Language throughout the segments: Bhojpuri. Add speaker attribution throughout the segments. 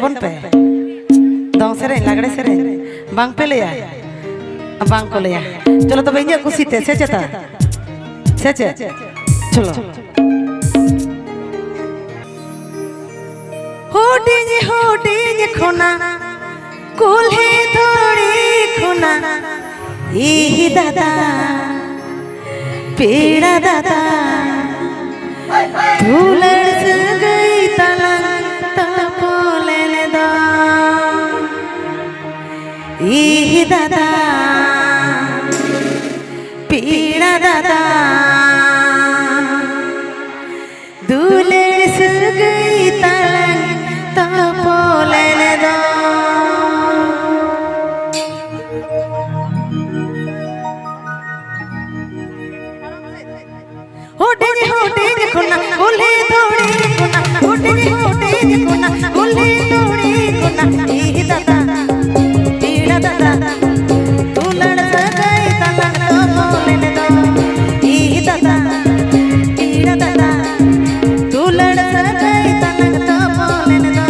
Speaker 1: सबन पे दो सेरे लागड़े सेरे बांग पे लिया बांग को लिया चलो तो भैया खुशी थे से चता से चलो होटी खुना कुल्हे थोड़ी खुना ई दादा पीड़ा दादा तू लड़ गई तलंग बोले दा ई दादा पीड़ा दादा दूलड़ गई तलंग बोले दा होटे खुना कुल्हे थोड़ी खुना होटे खुना कुल्हे थोड़ी खुना ई दादा पीड़ा दादा तू लड़ गई तलंग तो बोले दो ई दादा पीड़ा दादा तू लड़ गई तलंग तो बोले दो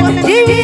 Speaker 1: जीवी